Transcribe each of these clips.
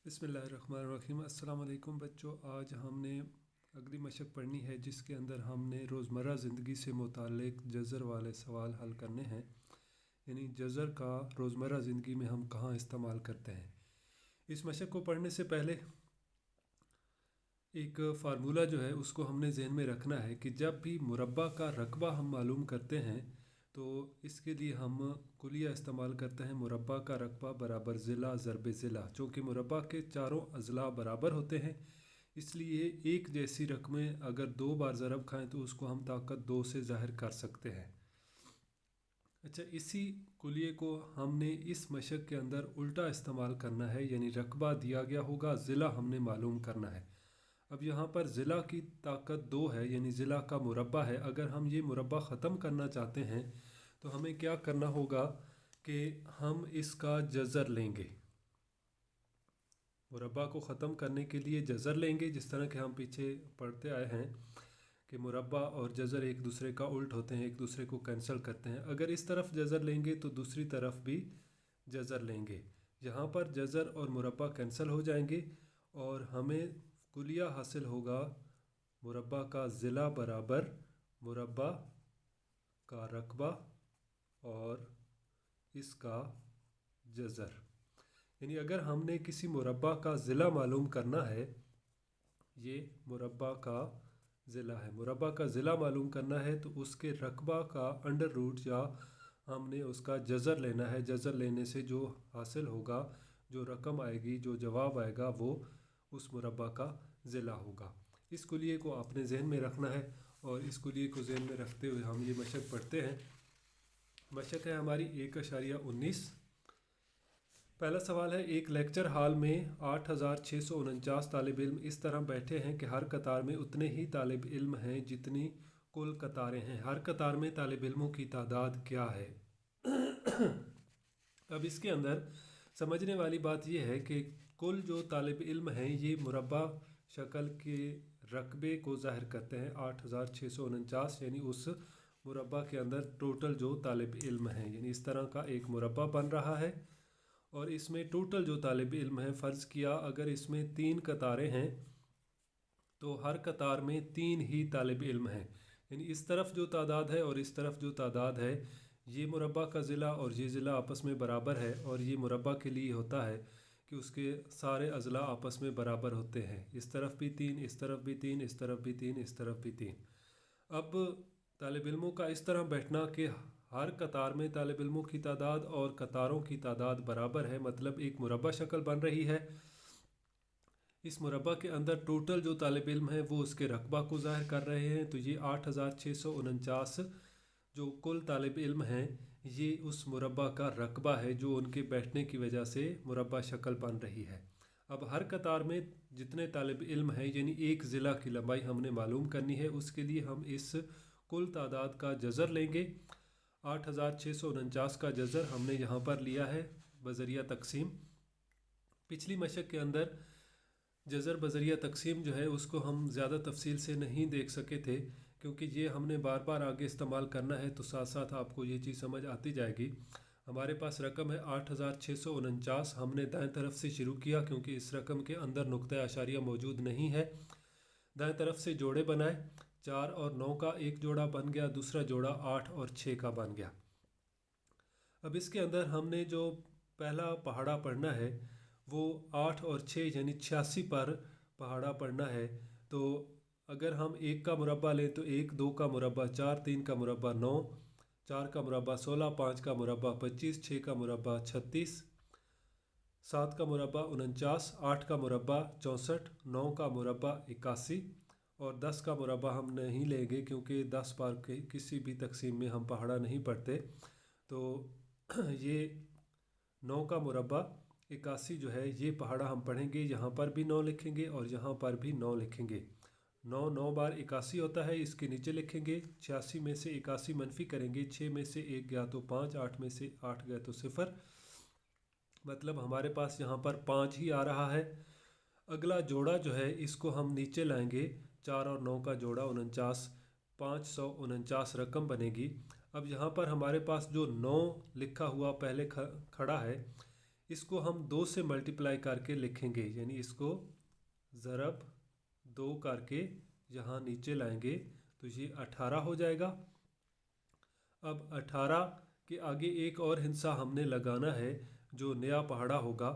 बिस्मिल्लाहिर्रहमानिर्रहीम। अस्सलाम वालेकुम बच्चों। आज हमने अगली मशक पढ़नी है जिसके अंदर हमने रोज़मर्रा ज़िंदगी से मुताल्लिक़ जज़र वाले सवाल हल करने हैं। यानी जज़र का रोज़मर्रा ज़िंदगी में हम कहाँ इस्तेमाल करते हैं। इस मशक को पढ़ने से पहले एक फ़ार्मूला जो है उसको हमने ज़हन में रखना है कि जब भी मुरब्बा का रकबा हम मालूम करते हैं तो इसके लिए हम कुलिया इस्तेमाल करते हैं। मुरब्बा का रकबा बराबर ज़िला ज़रब ज़िला। चूँकि मुरब्बा के चारों अज़ला बराबर होते हैं इसलिए एक जैसी रकमें अगर दो बार ज़रब खाएं तो उसको हम ताकत दो से ज़ाहिर कर सकते हैं। अच्छा, इसी कुलिये को हमने इस मशक के अंदर उल्टा इस्तेमाल करना है। यानी रकबा दिया गया होगा, ज़िला हमने मालूम करना है। अब यहाँ पर ज़िला की ताकत दो है यानी ज़िला का मुरब्बा है। अगर हम ये मुरब्बा ख़त्म करना चाहते हैं तो हमें क्या करना होगा कि हम इसका जज़र लेंगे। मुरब्बा को ख़त्म करने के लिए जज़र लेंगे, जिस तरह के हम पीछे पढ़ते आए हैं कि मुरब्बा और जज़र एक दूसरे का उल्ट होते हैं, एक दूसरे को कैंसिल करते हैं। अगर इस तरफ जज़र लेंगे तो दूसरी तरफ भी जज़र लेंगे। यहाँ पर जज़र और मुरब्बा कैंसिल हो जाएंगे और हमें कुलिया हासिल होगा मुरब्बा का ज़िला बराबर मुरब्बा का रकबा और इसका जज़र। यानी अगर हमने किसी मुरब्बा का ज़िला मालूम करना है, ये मुरब्बा का ज़िला है, मुरब्बा का ज़िला मालूम करना है तो उसके रकबा का अंडर रूट या हमने उसका जज़र लेना है। जज़र लेने से जो हासिल होगा, जो रकम आएगी, जो जवाब आएगा वो उस मुरब्बा का ज़िला होगा। इस कुलिये को आपने जहन में रखना है और इस कुलिये को जहन में रखते हुए हम ये मशक पढ़ते हैं। मशक है हमारी 1.19। पहला सवाल है, एक लेक्चर हॉल में 8649 तालिब इल्म इस तरह बैठे हैं कि हर कतार में उतने ही तालिब इल्म हैं जितनी कुल कतारें हैं। हर कतार में तालिब इल्मों की तादाद क्या है। अब इसके अंदर समझने वाली बात यह है कि कुल जो तालिब इल्म हैं ये मुरब्बा शक्ल के रकबे को ज़ाहिर करते हैं 8649। यानी उस मुरब्बा के अंदर टोटल जो तालिब इल्म हैं, यानी इस तरह का एक मुरब्बा बन रहा है और इसमें टोटल जो तालिब इल्म हैं, फ़र्ज़ किया अगर इसमें 3 कतारें हैं तो हर कतार में 3 ही तालिब इल्म हैं। यानी इस तरफ जो तादाद है और इस तरफ जो तादाद है, ये मुरब्बा का ज़िला और ये ज़िला आपस में बराबर है। और ये मुरब्बा के लिए होता है कि उसके सारे अज़ला आपस में बराबर होते हैं। इस तरफ भी 3, इस तरफ भी 3, इस तरफ भी 3, इस तरफ भी 3। अब तालिब इल्मों का इस तरह बैठना कि हर कतार में तालिब इल्मों की तादाद और कतारों की तादाद बराबर है, मतलब एक मुरब्बा शक्ल बन रही है। इस मुरब्बा के अंदर टोटल जो तालिब इल्म है वो उसके रकबा को ज़ाहिर कर रहे हैं। तो ये 8649 जो कुल तालिब इल्म हैं ये उस मुरब्बा का रकबा है जो उनके बैठने की वजह से मुरब्बा शक्ल बन रही है। अब हर कतार में जितने तालिब इल्म हैं यानी एक ज़िला की लंबाई हमने मालूम करनी है। उसके लिए हम इस कुल तादाद का जज़र लेंगे। 8649 का जज़र हमने यहाँ पर लिया है बज़रिया तकसीम। पिछली मशक के अंदर जज़र बज़रिया तकसीम जो है उसको हम ज़्यादा तफसील से नहीं देख सके थे क्योंकि ये हमने बार बार आगे इस्तेमाल करना है तो साथ साथ आपको ये चीज़ समझ आती जाएगी। हमारे पास रकम है 8649। हमने दाएं तरफ से शुरू किया क्योंकि इस रकम के अंदर नुक्ता आशारिया मौजूद नहीं है। दाएं तरफ से जोड़े बनाए, 4 और 9 का एक जोड़ा बन गया, दूसरा जोड़ा 8 और 6 का बन गया। अब इसके अंदर हमने जो पहला पहाड़ा पढ़ना है वो 8 और 6 यानी 86 पर पहाड़ा पढ़ना है। तो अगर हम 1 का मुरब्बा लें तो 1, 2 का मुरब्बा 4, 3 का मुरब्बा 9, 4 का मुरब्बा 16, 5 का मुरब्बा 25, 6 का मुरब्बा 36, 7 का मुरब्बा 49, 8 का मुरब्बा 64, 9 का मुरब्बा 81 और 10 का मुरब्बा हम नहीं लेंगे क्योंकि 10 बार के किसी भी तकसीम में हम पहाड़ा नहीं पढ़ते। तो ये 9 का मुरब्बा 81 जो है ये पहाड़ा हम पढ़ेंगे। यहाँ पर भी 9 लिखेंगे और यहाँ पर भी 9 लिखेंगे। 9 9 बार 81 होता है, इसके नीचे लिखेंगे। 86 में से 81 मनफी करेंगे, 6 में से 1 गया तो 5, 8 में से 8 गया तो 0, मतलब हमारे पास यहाँ पर 5 ही आ रहा है। अगला जोड़ा जो है इसको हम नीचे लाएंगे, 4 और 9 का जोड़ा 49, 549 रकम बनेगी। अब यहाँ पर हमारे पास जो 9 लिखा हुआ पहले खड़ा है इसको हम 2 से मल्टीप्लाई करके लिखेंगे, यानी इसको ज़रब 2 करके यहाँ नीचे लाएंगे तो ये 18 हो जाएगा। अब 18 के आगे एक और हिस्सा हमने लगाना है, जो नया पहाड़ा होगा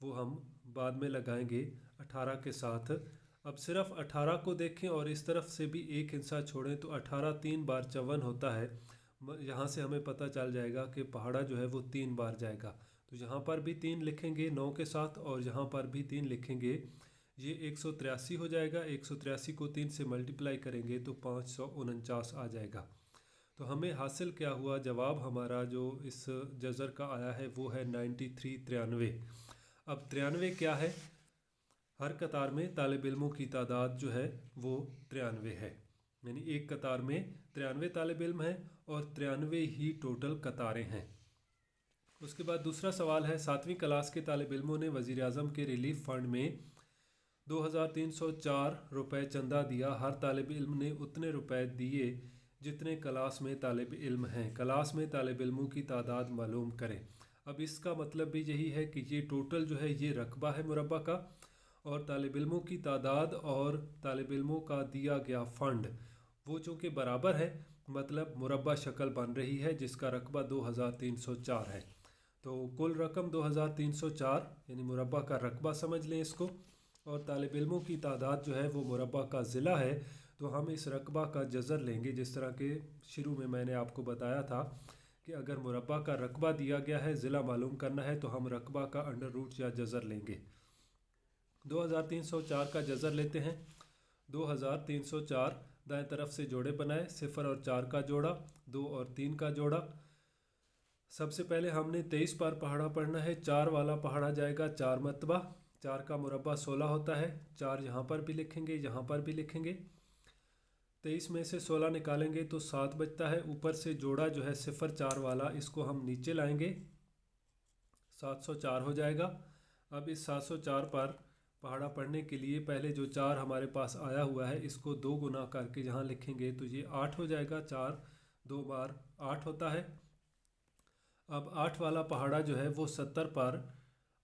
वो हम बाद में लगाएंगे 18 के साथ। अब सिर्फ 18 को देखें और इस तरफ से भी एक हिस्सा छोड़ें तो 18 3 बार 54 होता है। यहाँ से हमें पता चल जाएगा कि पहाड़ा जो है वो 3 बार जाएगा। तो यहाँ पर भी 3 लिखेंगे 9 के साथ और यहाँ पर भी 3 लिखेंगे, ये 183 हो जाएगा। 183 को 3 से मल्टीप्लाई करेंगे तो 549 आ जाएगा। तो हमें हासिल क्या हुआ, जवाब हमारा जो इस जज़र का आया है वो है 93 अब 93 क्या है, हर कतार में तालिब इल्मों की तादाद जो है वो 93 है, यानी एक कतार में 93 तालिब इल्म हैं और 93 ही टोटल कतारें हैं। उसके बाद दूसरा सवाल है, 7वीं क्लास के तालिब इल्मों ने वज़ीर आज़म के रिलीफ फ़ंड में 2304 रुपये चंदा दिया। हर तालिब इल्म ने उतने रुपए दिए जितने क्लास में तालिब इल्म हैं। क्लास में तालिब इल्मों की तादाद मालूम करें। अब इसका मतलब भी यही है कि ये टोटल जो है ये रकबा है मुरब्बा का, और तालिब इल्मों की तादाद और तालिब इल्मों का दिया गया फ़ंड वो चूँकि बराबर है, मतलब मुरब्बा शक्ल बन रही है जिसका रकबा 2304 है। तो कुल रकम 2304 यानी मुरब्बा का रकबा समझ लें इसको, और तालिब इल्मों की तादाद जो है वो मुरब्बा का ज़िला है। तो हम इस रकबा का जज़र लेंगे, जिस तरह के शुरू में मैंने आपको बताया था कि अगर मुरब्बा का रकबा दिया गया है, ज़िला मालूम करना है, तो हम रकबा का अंडर रूट या जज़र लेंगे। 2304 का जज़र लेते हैं। 2304 दाएं तरफ से जोड़े बनाए, 0 और 4 का जोड़ा, 2 और 3 का जोड़ा। सबसे पहले हमने 23 बार पहाड़ा पढ़ना है। 4 वाला पहाड़ा जाएगा 4 मरतबा, 4 का मुरब्बा 16 होता है। 4 यहाँ पर भी लिखेंगे, यहाँ पर भी लिखेंगे। 23 में से 16 निकालेंगे तो 7 बचता है। ऊपर से जोड़ा जो है 0 4 वाला, इसको हम नीचे लाएंगे, 704 हो जाएगा। अब इस 704 पर पहाड़ा पढ़ने के लिए पहले जो 4 हमारे पास आया हुआ है इसको 2 गुना करके यहाँ लिखेंगे तो ये 8 हो जाएगा। 4 2 बार 8 होता है। अब 8 वाला पहाड़ा जो है वो 70 पर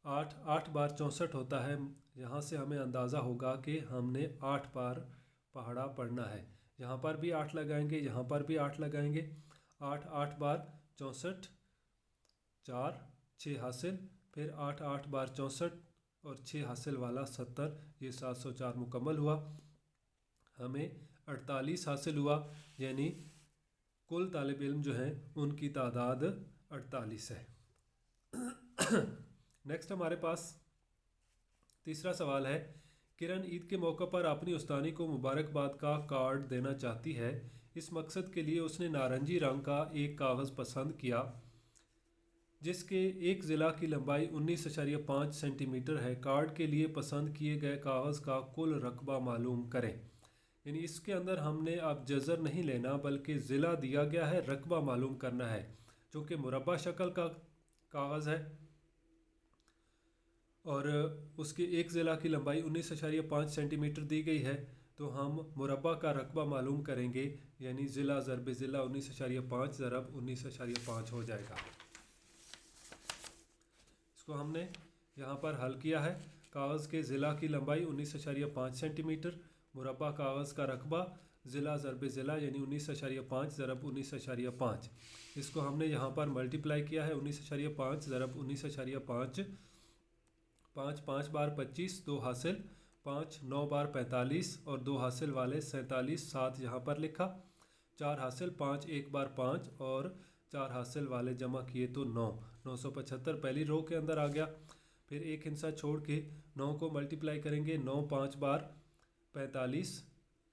8 बार 64 होता है। यहाँ से हमें अंदाज़ा होगा कि हमने 8 बार पहाड़ा पढ़ना है। यहाँ पर भी 8 लगाएंगे, यहाँ पर भी 8 लगाएंगे। 8 बार 64, 4 6 हासिल, फिर 8 बार 64 और 6 हासिल वाला 70, ये 704 मुकम्मल हुआ। हमें 48 हासिल हुआ, यानी कुल तालिब इल्म जो हैं उनकी तादाद 48 है। नेक्स्ट हमारे पास तीसरा सवाल है, किरण ईद के मौके पर अपनी उस्तानी को मुबारकबाद का कार्ड देना चाहती है। इस मकसद के लिए उसने नारंगी रंग का एक कागज़ पसंद किया जिसके एक ज़िला की लंबाई 19.5 सेंटीमीटर है। कार्ड के लिए पसंद किए गए कागज़ का कुल रकबा मालूम करें। यानी इसके अंदर हमने अब जज़र नहीं लेना बल्कि ज़िला दिया गया है, रकबा मालूम करना है। चूँकि मुरब्बा शक्ल का कागज़ है और उसके एक ज़िला की लंबाई 19.5 सेंटीमीटर दी गई है, तो हम मुरब्बा का रकबा मालूम करेंगे, यानी ज़िला ज़रब ज़िला 19.5 ज़रब 19.5 हो जाएगा। इसको हमने यहाँ पर हल किया है। कागज़ के ज़िला की लंबाई 19.5 सेंटीमीटर, मुरब्बा कागज़ का रकबा ज़िला ज़रब ज़िला यानी 19.5 ज़रब 19.5। इसको हमने यहाँ पर मल्टीप्लाई किया है। 19.5 ज़रब 19.5, 5 बार 25, 2 हासिल, 5 9 बार 45 और 2 हासिल वाले 47, 7 यहाँ पर लिखा, 4 हासिल, 5 1 बार 5 और 4 हासिल वाले जमा किए तो 9, 975 पहली रो के अंदर आ गया। फिर एक हिस्सा छोड़ के 9 को मल्टीप्लाई करेंगे, 9 5 बार 45,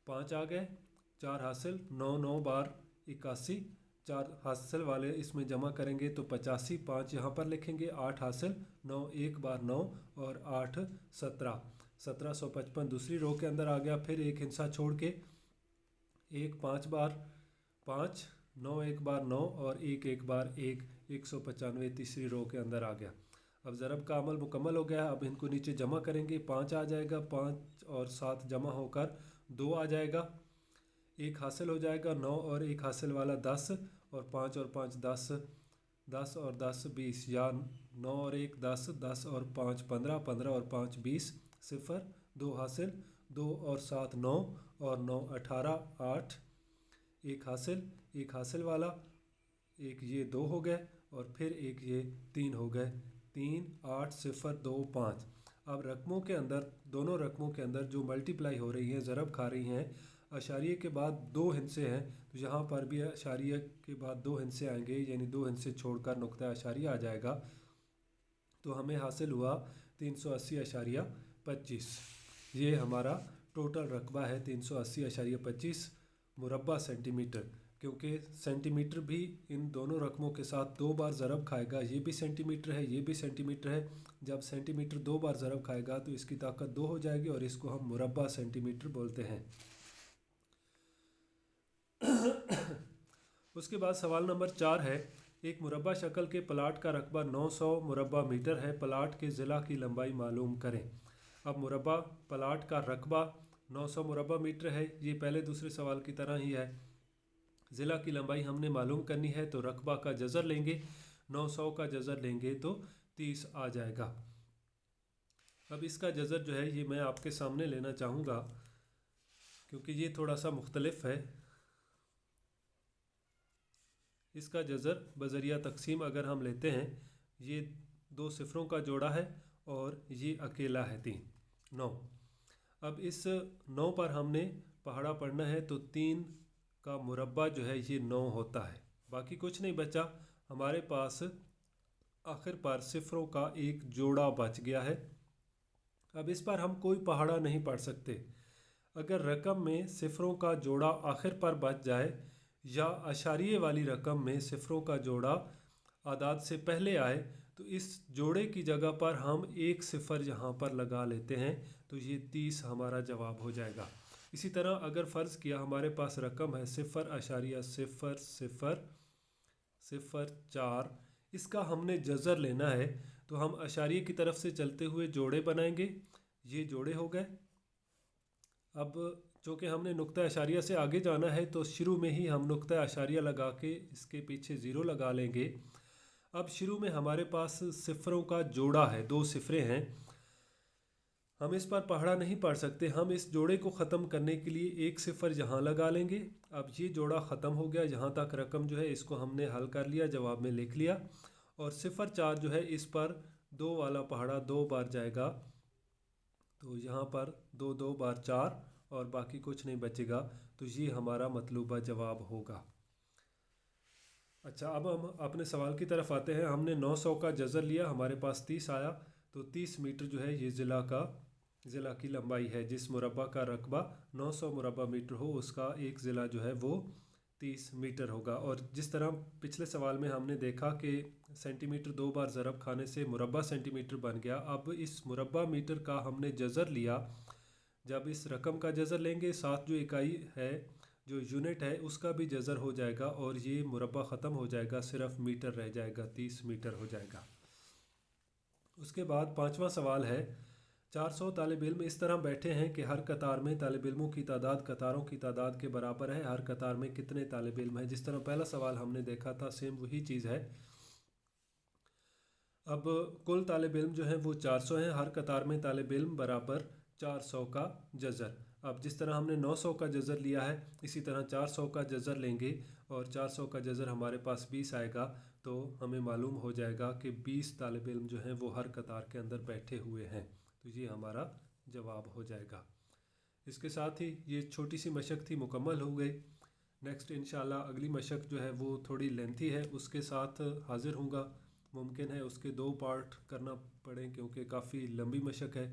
5 आ गए, 4 हासिल, 9 9 बार 81, 4 हासिल वाले इसमें जमा करेंगे तो 85, 5 यहाँ पर लिखेंगे, 8 हासिल, 9 1 बार 9 और 8 17, 1755 दूसरी रो के अंदर आ गया। फिर एक हिस्सा छोड़ के 1 5 बार 5, 9 1 बार 9 और 1 1 बार 1, 195 तीसरी रो के अंदर आ गया। अब ज़रब का अमल मुकम्मल हो गया। अब इनको नीचे जमा करेंगे, 5 आ जाएगा, 5 और 7 जमा होकर 2 आ जाएगा, 1 हासिल हो जाएगा, 9 और 1 हासिल वाला 10 और 5 और 5 10, 10 और 10 20 या 9 और 1 10, 10 और 5 15, 15 और 5 20, 0 2 हासिल, 2 और 7 9 और 9 18, 8 1 हासिल, 1 हासिल वाला, एक ये 2 हो गए और फिर एक ये 3 हो गए, 3 8 0 2 5। अब रकमों के अंदर, दोनों रकमों के अंदर जो मल्टीप्लाई हो रही हैं, ज़रब खा रही हैं, अशारिये के बाद 2 हिस्से हैं, तो यहाँ पर भी अशारिये के बाद 2 हिस्से आएंगे, यानी 2 हिस्से छोड़कर नुक्ता अशारिया आ जाएगा। तो हमें हासिल हुआ 380.25। ये हमारा टोटल रकबा है 380.25 मुरब्बा सेंटीमीटर, क्योंकि सेंटीमीटर भी इन दोनों रकमों के साथ 2 बार ज़रब खाएगा। ये भी सेंटीमीटर है, ये भी सेंटीमीटर है। जब सेंटीमीटर 2 बार ज़रब खाएगा तो इसकी ताकत 2 हो जाएगी और इसको हम मुरब्बा सेंटीमीटर बोलते हैं। उसके बाद सवाल नंबर 4 है, एक मुरब्बा शक्ल के प्लाट का रकबा 900 मुरब्बा मीटर है, प्लाट के ज़िला की लंबाई मालूम करें। अब मुरब्बा प्लाट का रकबा 900 मुरब्बा मीटर है, ये पहले दूसरे सवाल की तरह ही है। ज़िला की लंबाई हमने मालूम करनी है, तो रकबा का जज़र लेंगे, 900 का जज़र लेंगे तो 30 आ जाएगा। अब इसका जज़र जो है ये मैं आपके सामने लेना चाहूँगा, क्योंकि ये थोड़ा सा मुख्तलिफ है। इसका जज़र बज़रिया तकसीम अगर हम लेते हैं, ये 2 सिफरों का जोड़ा है और ये अकेला है 3 9। अब इस 9 पर हमने पहाड़ा पढ़ना है, तो 3 का मुरब्बा जो है ये 9 होता है, बाकी कुछ नहीं बचा। हमारे पास आखिर पर सिफरों का एक जोड़ा बच गया है। अब इस पर हम कोई पहाड़ा नहीं पढ़ सकते। अगर रकम में सिफरों का जोड़ा आखिर पर बच जाए या अशारिये वाली रकम में सिफरों का जोड़ा आदाद से पहले आए, तो इस जोड़े की जगह पर हम एक सिफर यहाँ पर लगा लेते हैं, तो ये 30 हमारा जवाब हो जाएगा। इसी तरह अगर फ़र्ज़ किया हमारे पास रकम है 0.00004, इसका हमने जज़र लेना है, तो हम अशारिये की तरफ से चलते हुए जोड़े बनाएंगे। ये जोड़े हो गए। अब चूँकि हमने नुक्ता अशारिया से आगे जाना है, तो शुरू में ही हम नुक्ता अशारिया लगा के इसके पीछे ज़ीरो लगा लेंगे। अब शुरू में हमारे पास सिफरों का जोड़ा है, 2 सिफरें हैं, हम इस पर पहाड़ा नहीं पढ़ सकते। हम इस जोड़े को ख़त्म करने के लिए एक सिफर यहाँ लगा लेंगे। अब ये जोड़ा ख़त्म हो गया, यहाँ तक रकम जो है इसको हमने हल कर लिया, जवाब में लिख लिया। और 0.4 जो है इस पर 2 वाला पहाड़ा 2 बार जाएगा, तो यहाँ पर 2 2 बार 4 और बाकी कुछ नहीं बचेगा, तो ये हमारा मतलूबा जवाब होगा। अच्छा, अब हम अपने सवाल की तरफ आते हैं। हमने 900 का जज़र लिया, हमारे पास 30 आया, तो 30 मीटर जो है ये ज़िला की लंबाई है। जिस मुरब्बा का रकबा 900 मुरब्बा मीटर हो, उसका एक ज़िला जो है वो 30 मीटर होगा। और जिस तरह पिछले सवाल में हमने देखा कि सेंटीमीटर 2 बार ज़रब खाने से मुरब्बा सेंटीमीटर बन गया, अब इस मुरब्बा मीटर का हमने जज़र लिया। जब इस रकम का जज़र लेंगे, साथ जो इकाई है, जो यूनिट है, उसका भी जज़र हो जाएगा और ये मुरब्बा ख़त्म हो जाएगा, सिर्फ मीटर रह जाएगा, 30 मीटर हो जाएगा। उसके बाद 5वां सवाल है, 400 तालिब इल्म इस तरह बैठे हैं कि हर कतार में तालिब इल्मों की तादाद कतारों की तादाद के बराबर है। हर कतार में कितने तालिब इल्म हैं? जिस तरह पहला सवाल हमने देखा था, सेम वही चीज़ है। अब कुल तालिब इल्म जो है वो 400 हैं, हर कतार में तालिब इल्म बराबर 400 का जज़र। अब जिस तरह हमने 900 का जज़र लिया है, इसी तरह 400 का जज़र लेंगे और 400 का जज़र हमारे पास 20 आएगा, तो हमें मालूम हो जाएगा कि 20 तालिब इल्म जो हैं वो हर कतार के अंदर बैठे हुए हैं, तो ये हमारा जवाब हो जाएगा। इसके साथ ही ये छोटी सी मशक थी, मुकम्मल हो गई। नेक्स्ट इंशाल्लाह अगली मशक जो है वो थोड़ी लेंथी है, उसके साथ हाज़िर होऊंगा। मुमकिन है उसके 2 पार्ट करना पड़े, क्योंकि काफ़ी लंबी मशक है।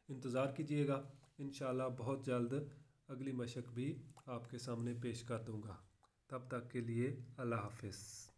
इंतज़ार कीजिएगा, इंशाल्लाह बहुत जल्द अगली मशक भी आपके सामने पेश कर दूंगा। तब तक के लिए अल्लाह हाफ़िज़।